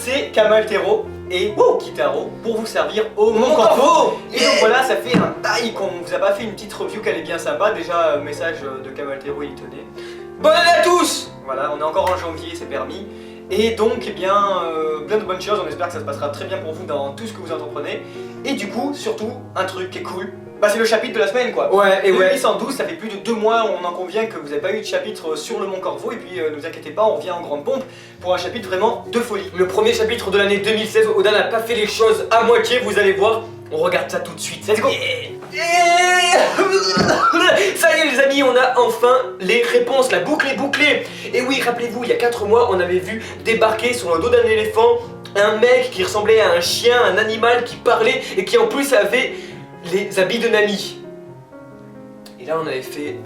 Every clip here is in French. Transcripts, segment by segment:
c'est Kamaltero et Kitaro pour vous servir au Mon Corvo. Et donc voilà, ça fait un taille qu'on vous a pas fait une petite review qu'elle est bien sympa. Déjà, message de Kamaltero, il tenait. Bonne année à tous. Voilà, on est encore en janvier, c'est permis. Et donc, eh bien, plein de bonnes choses, on espère que ça se passera très bien pour vous dans tout ce que vous entreprenez. Et du coup, surtout, un truc qui est cool, bah c'est le chapitre de la semaine quoi. Ouais, et ouais. 812, ça fait plus de 2 mois, on en convient que vous n'avez pas eu de chapitre sur le Mont Corvo. Et puis ne vous inquiétez pas, on revient en grande pompe pour un chapitre vraiment de folie. Le premier chapitre de l'année 2016, Oda n'a pas fait les choses à moitié, vous allez voir. On regarde ça tout de suite. Let's go. Ça y est les amis, on a enfin les réponses, la boucle est bouclée. Et oui, rappelez-vous, il y a 4 mois, on avait vu débarquer sur le dos d'un éléphant un mec qui ressemblait à un chien, un animal qui parlait et qui en plus avait les habits de Nami. Et là on avait fait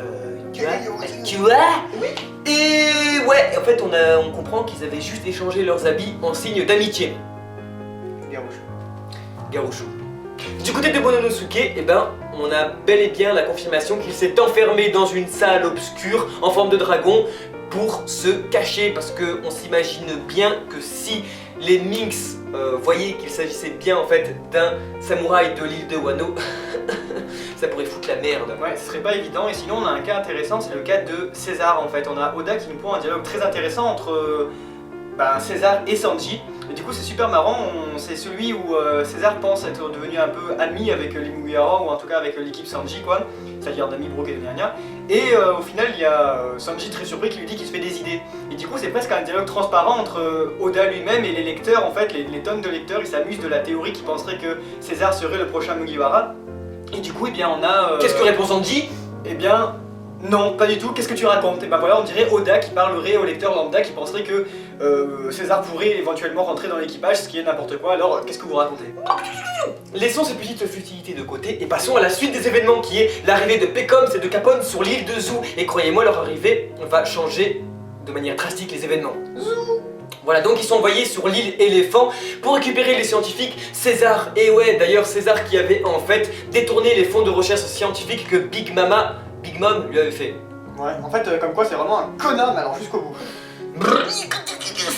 tu vois. Oui. Et ouais, en fait on comprend qu'ils avaient juste échangé leurs habits en signe d'amitié. Garouchou. Du côté de Mononosuke, eh ben, on a bel et bien la confirmation qu'il s'est enfermé dans une salle obscure en forme de dragon pour se cacher, parce qu'on s'imagine bien que si les Minx voyaient qu'il s'agissait bien en fait d'un samouraï de l'île de Wano, ça pourrait foutre la merde. Ouais, ce serait pas évident. Et sinon on a un cas intéressant, c'est le cas de César en fait. On a Oda qui nous pond un dialogue très intéressant entre César et Sanji. Et du coup c'est super marrant, c'est celui où César pense être devenu un peu ami avec les Mugiwara, ou en tout cas avec l'équipe Sanji quoi, c'est-à-dire Nami, Brook et Nanya. Et au final il y a Sanji très surpris qui lui dit qu'il se fait des idées. Et du coup c'est presque un dialogue transparent entre Oda lui-même et les lecteurs en fait, les tonnes de lecteurs, ils s'amusent de la théorie qui penserait que César serait le prochain Mugiwara. Et du coup eh bien on a... Qu'est-ce que répond Sanji? Eh bien... non, pas du tout, qu'est-ce que tu racontes? Et ben voilà, on dirait Oda qui parlerait au lecteur lambda qui penserait que César pourrait éventuellement rentrer dans l'équipage, ce qui est n'importe quoi, alors qu'est-ce que vous racontez? Laissons ces petites futilités de côté et passons à la suite des événements qui est l'arrivée de Pecoms et de Capone sur l'île de Zou. Et croyez-moi, leur arrivée va changer de manière drastique les événements. Voilà, donc ils sont envoyés sur l'île éléphant pour récupérer les scientifiques César. Et ouais, d'ailleurs César qui avait en fait détourné les fonds de recherche scientifique que Big Mom lui avait fait. Ouais, en fait, comme quoi c'est vraiment un connard, mais alors jusqu'au bout.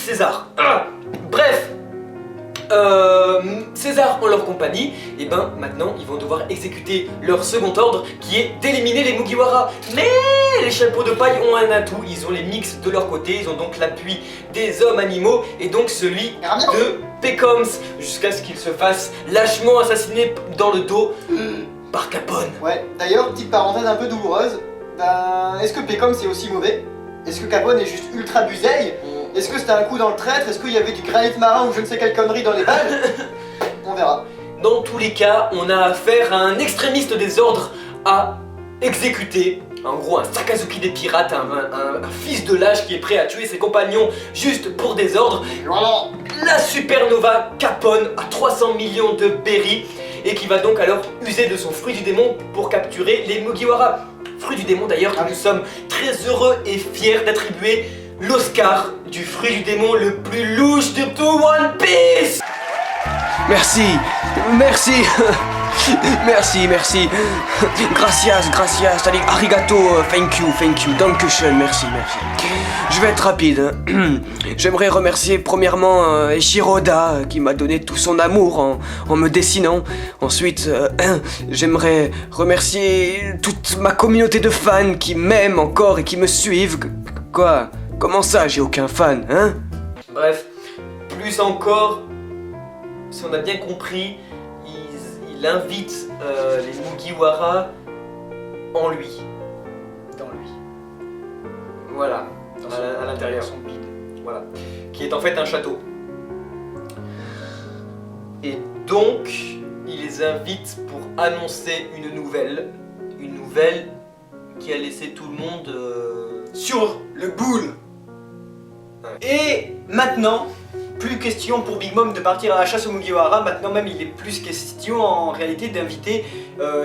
César. Bref, César en leur compagnie, et ben maintenant ils vont devoir exécuter leur second ordre qui est d'éliminer les Mugiwara. Mais les chapeaux de paille ont un atout, ils ont les Mix de leur côté, ils ont donc l'appui des hommes animaux et donc celui de Pecoms, jusqu'à ce qu'il se fasse lâchement assassiner dans le dos par Capone. Ouais, d'ailleurs, petite parenthèse un peu douloureuse, est-ce que Pecoms c'est aussi mauvais? Est-ce que Capone est juste ultra buseille? Est-ce que c'était un coup dans le traître? Est-ce qu'il y avait du granit marin ou je ne sais quelle connerie dans les balles? On verra. Dans tous les cas, on a affaire à un extrémiste des ordres à exécuter. En gros, un Sakazuki des pirates, un fils de lâche qui est prêt à tuer ses compagnons juste pour des ordres. La supernova Capone à 300 millions de berries et qui va donc alors user de son fruit du démon pour capturer les Mugiwara. Fruit du démon d'ailleurs que nous sommes très heureux et fiers d'attribuer l'Oscar du fruit du démon le plus louche de tout One Piece. Merci, merci. Gracias, arigato, thank you, dankeschön, merci. Je vais être rapide. J'aimerais remercier premièrement Eiichiro Oda qui m'a donné tout son amour en me dessinant. Ensuite, j'aimerais remercier toute ma communauté de fans qui m'aiment encore et qui me suivent. Quoi? Comment ça, j'ai aucun fan, hein? Bref, plus encore, si on a bien compris, il invite les Mugiwara en lui. Dans lui. Voilà, à l'intérieur. Son bide. Voilà, qui est en fait un château. Et donc, il les invite pour annoncer une nouvelle qui a laissé tout le monde Sur le boule. Ouais. Et maintenant, plus question pour Big Mom de partir à la chasse aux Mugiwara, maintenant même il est plus question en réalité d'inviter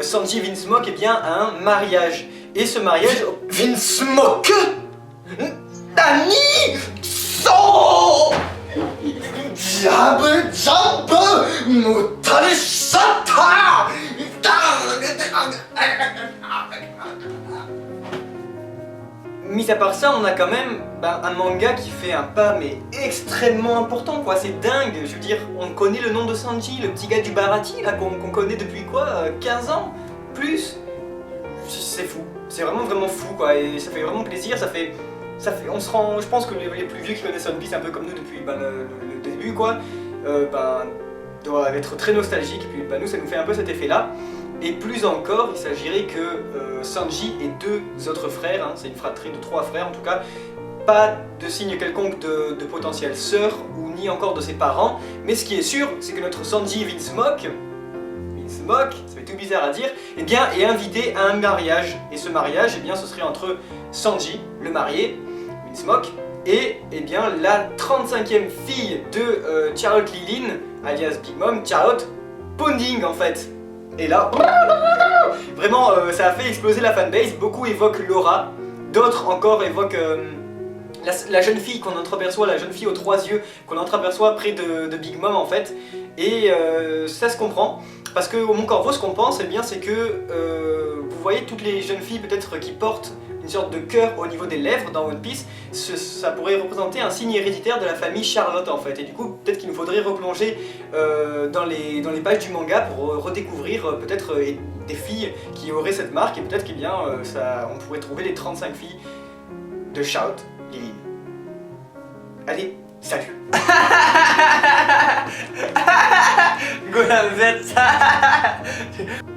Sanji et Vinsmoke eh bien, à un mariage. Et ce mariage... Vinsmoke Nani So Diable Mutarishata. mis à part ça, on a quand même un manga qui fait un pas mais extrêmement important quoi, c'est dingue. Je veux dire, on connaît le nom de Sanji, le petit gars du Baratie là qu'on connaît depuis quoi, 15 ans plus. C'est fou, c'est vraiment fou quoi, et ça fait vraiment plaisir, on se rend, je pense que les plus vieux qui connaissent One Piece un peu comme nous depuis le début quoi, doivent être très nostalgiques, et puis nous ça nous fait un peu cet effet là. Et plus encore, il s'agirait que Sanji et 2 autres frères, hein, c'est une fratrie de 3 frères en tout cas, pas de signe quelconque de potentielle sœur ou ni encore de ses parents, mais ce qui est sûr, c'est que notre Sanji Vinsmoke, ça fait tout bizarre à dire, eh bien est invité à un mariage, et ce mariage, eh bien, ce serait entre Sanji, le marié, Vinsmoke, et eh bien, la 35e fille de Charlotte Lilin, alias Big Mom, Charlotte Pounding en fait. Et là, vraiment, ça a fait exploser la fanbase. Beaucoup évoquent Laura, d'autres encore évoquent la jeune fille qu'on entreaperçoit, la jeune fille aux 3 yeux qu'on entreaperçoit près de Big Mom en fait. Et ça se comprend, parce qu'au Mont Corvo, ce qu'on pense, eh bien, c'est que vous voyez toutes les jeunes filles peut-être qui portent une sorte de cœur au niveau des lèvres dans One Piece, ça pourrait représenter un signe héréditaire de la famille Charlotte en fait. Et du coup, peut-être qu'il nous faudrait replonger dans les pages du manga pour redécouvrir peut-être des filles qui auraient cette marque, et peut-être qu'il on pourrait trouver les 35 filles de Charlotte Lilin. Allez, salut.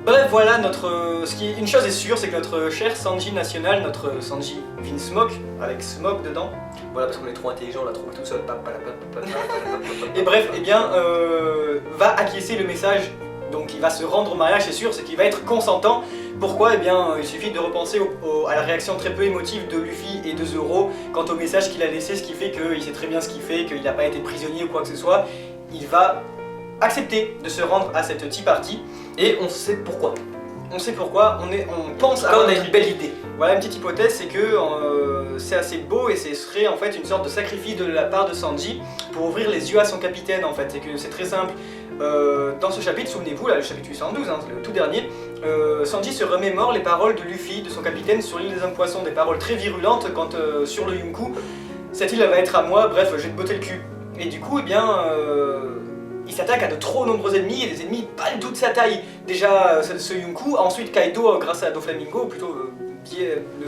Bref, voilà, une chose est sûre, c'est que notre cher Sanji national, notre Sanji Vinsmoke, avec Smoke dedans, Voilà, parce qu'on est trop intelligent, on l'a trouvé tout seul. et bref, eh bien, va acquiescer le message. Donc il va se rendre au mariage, c'est sûr, c'est qu'il va être consentant. Pourquoi? Eh bien, il suffit de repenser à la réaction très peu émotive de Luffy et de Zoro quant au message qu'il a laissé, ce qui fait qu'il sait très bien ce qu'il fait, qu'il n'a pas été prisonnier ou quoi que ce soit. Il va accepter de se rendre à cette tea party, et on sait pourquoi. On sait pourquoi, on pense on a une belle idée. Voilà, une petite hypothèse, c'est que c'est assez beau, et ce serait en fait une sorte de sacrifice de la part de Sanji pour ouvrir les yeux à son capitaine en fait. C'est que c'est très simple. Dans ce chapitre, souvenez-vous, là, le chapitre 812, hein, le tout dernier, Sanji se remémore les paroles de Luffy, de son capitaine, sur l'île des hommes poissons, des paroles très virulentes quand sur le Yonkou, cette île elle va être à moi, bref, je vais te botter le cul. Et du coup, eh bien, il s'attaque à de trop nombreux ennemis, et des ennemis pas du tout de sa taille. Déjà ce Yonkou, ensuite Kaido grâce à Doflamingo, ou plutôt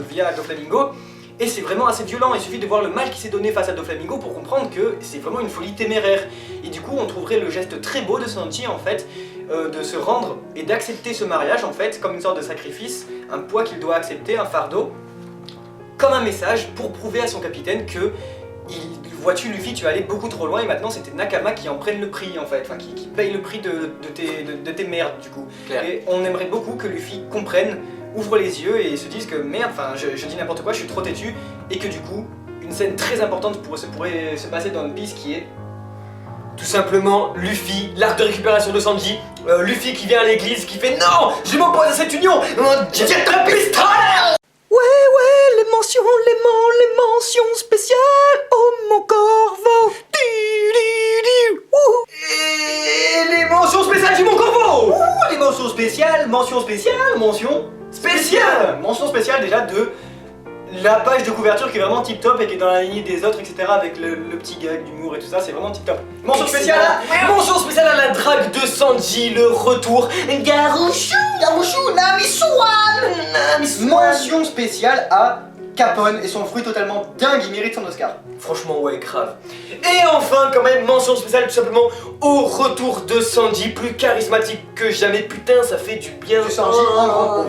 via Doflamingo. Et c'est vraiment assez violent, il suffit de voir le mal qu'il s'est donné face à Doflamingo pour comprendre que c'est vraiment une folie téméraire. Et du coup on trouverait le geste très beau de Sanji en fait, de se rendre et d'accepter ce mariage en fait, comme une sorte de sacrifice, un poids qu'il doit accepter, un fardeau, comme un message pour prouver à son capitaine que, vois-tu Luffy, tu es allé beaucoup trop loin et maintenant c'était Nakama qui en prenne le prix en fait, enfin qui paye le prix de tes merdes du coup. Claire. Et on aimerait beaucoup que Luffy comprenne, ouvre les yeux et se dise que merde, enfin je dis n'importe quoi, je suis trop têtu, et que du coup, une scène très importante pourrait se passer dans One Piece qui est Tout simplement, Luffy, l'arc de récupération de Sanji, Luffy qui vient à l'église, qui fait non, je m'oppose à cette union, jette un pistolet. Ouais, les mentions spéciales, oh mon corvo. Et les mentions spéciales du Mont Corvo. Les mentions spéciales, mention spéciale déjà de la page de couverture qui est vraiment tip top et qui est dans la lignée des autres, etc. avec le petit gag d'humour et tout ça, c'est vraiment tip top. Mention spéciale à la drague de Sanji, le retour. Garushu, Nami Swan. Mention spéciale à Capone et son fruit totalement dingue, il mérite son Oscar. Franchement, ouais, grave. Et enfin, quand même, mention spéciale tout simplement au retour de Sanji, plus charismatique que jamais. Putain, ça fait du bien. De Sanji en grand.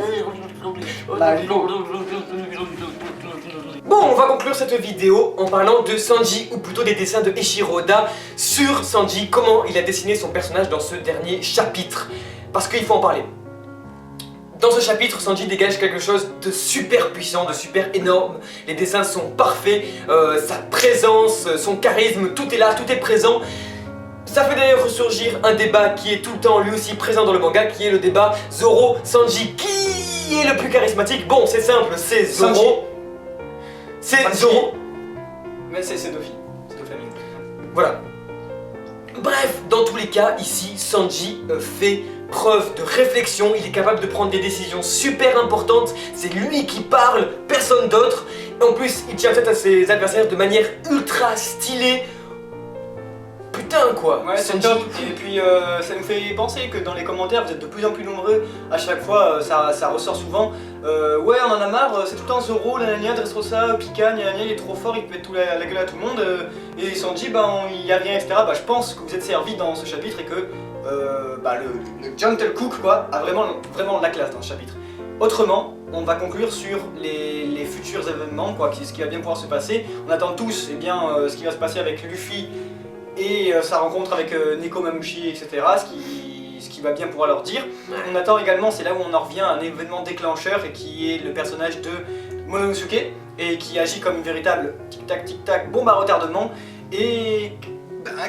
Bon, on va conclure cette vidéo en parlant de Sanji, ou plutôt des dessins de Eiichiro Oda sur Sanji, comment il a dessiné son personnage dans ce dernier chapitre. Parce qu'il faut en parler. Dans ce chapitre, Sanji dégage quelque chose de super puissant, de super énorme. Les dessins sont parfaits, sa présence, son charisme, tout est là, tout est présent. Ça fait d'ailleurs ressurgir un débat qui est tout le temps lui aussi présent dans le manga, qui est le débat Zoro-Sanji. Qui est le plus charismatique? Bon, c'est simple, c'est Zoro. Sanji. C'est Zoro. Mais c'est Dofi, c'est Doflamingo. Voilà. Bref, dans tous les cas, ici, Sanji fait preuve de réflexion, il est capable de prendre des décisions super importantes, c'est lui qui parle, personne d'autre, Et en plus, il tient tête à ses adversaires de manière ultra stylée. Putain quoi. Ouais, c'est Sanji. top. Et puis ça nous fait penser que dans les commentaires, vous êtes de plus en plus nombreux. À chaque fois, ça ressort souvent. Ouais, on en a marre, c'est tout le temps Zoro, nanana, Dressrosa, Pika, nanana, il est trop fort, il peut mettre la gueule à tout le monde. Et Sanji, il y a rien, etc. Je pense que vous êtes servi dans ce chapitre et que le Gentle Cook quoi, a vraiment la classe dans ce chapitre. Autrement, on va conclure sur les futurs événements, quoi, ce qui va bien pouvoir se passer. On attend tous ce qui va se passer avec Luffy et sa rencontre avec Nekomamushi, etc. Ce qui va bien pouvoir leur dire. On attend également, c'est là où on en revient, un événement déclencheur et qui est le personnage de Momonosuke et qui agit comme une véritable tic-tac bombe à retardement. Et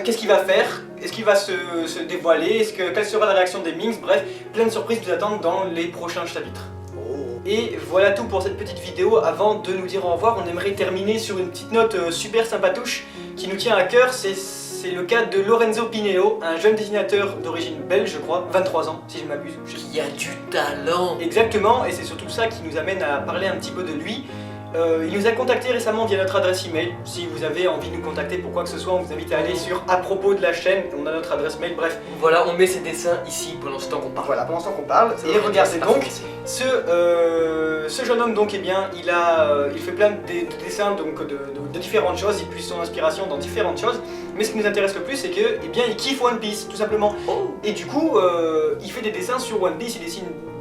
qu'est-ce qu'il va faire? Est-ce qu'il va se dévoiler? Quelle sera la réaction des Minx? Bref, plein de surprises nous attendent dans les prochains chapitres. Et voilà tout pour cette petite vidéo. Avant de nous dire au revoir, on aimerait terminer sur une petite note super sympatouche qui nous tient à cœur. C'est le cas de Lorenzo Pineo, un jeune dessinateur d'origine belge, je crois, 23 ans si je m'abuse. Qui a du talent. Exactement, et c'est surtout ça qui nous amène à parler un petit peu de lui. Il nous a contacté récemment via notre adresse email. Si vous avez envie de nous contacter pour quoi que ce soit, on vous invite à aller sur à propos de la chaîne, on a notre adresse mail, bref. Voilà, on met ses dessins ici pendant ce temps qu'on parle. Voilà, pendant ce temps qu'on parle. Et regardez donc, ce jeune homme donc, il fait plein de dessins donc, de différentes choses, il puise son inspiration dans différentes choses. Mais ce qui nous intéresse le plus, c'est que, il kiffe One Piece, tout simplement. Et du coup, il fait des dessins sur One Piece,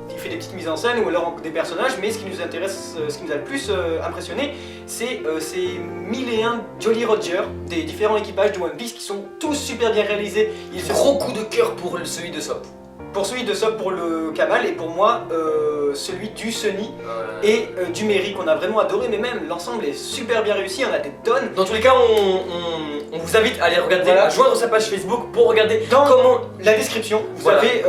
il fait des petites mises en scène ou alors des personnages, mais ce qui nous intéresse, ce qui nous a le plus impressionné, c'est ces 1001 Jolly Roger des différents équipages de One Piece qui sont tous super bien réalisés. Gros coup de cœur pour celui de Sop. Pour celui de Sop, pour le Kamal, et pour moi, celui du Sunny et du Mary qu'on a vraiment adoré, mais même l'ensemble est super bien réussi, on a des tonnes. Dans tous les cas, on vous invite à aller regarder, Voilà. à joindre sa page Facebook pour regarder Dans comment la description, vous Voilà. avez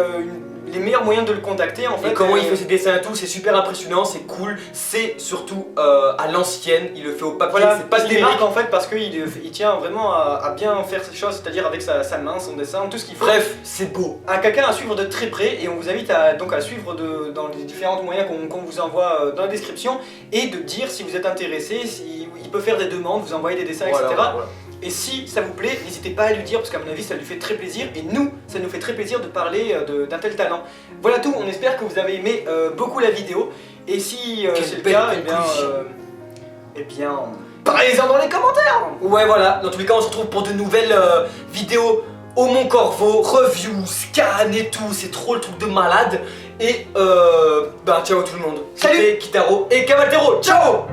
les meilleurs moyens de le contacter en fait. et comment il fait ses dessins et tout, c'est super impressionnant, c'est cool, c'est surtout à l'ancienne, il le fait au papier, Voilà, c'est pas il numérique. démarque en fait parce qu'il tient vraiment à bien faire ses choses, c'est-à-dire avec sa main, son dessin, tout ce qu'il faut. Bref, c'est beau. Quelqu'un à suivre de très près et on vous invite à le suivre dans les différents moyens qu'on vous envoie dans la description et de dire si vous êtes intéressé, il peut faire des demandes, vous envoyer des dessins, etc. Voilà. Et si ça vous plaît, n'hésitez pas à lui dire parce qu'à mon avis ça lui fait très plaisir et nous, ça nous fait très plaisir de parler d'un tel talent. Voilà tout, on espère que vous avez aimé beaucoup la vidéo et si c'est le belle cas, parlez-en dans les commentaires. Ouais voilà, dans tous les cas on se retrouve pour de nouvelles vidéos au Mont Corvo, review, scan et tout, c'est trop le truc de malade. Et ciao tout le monde. Salut. C'était Kitaro et Kamatero, ciao.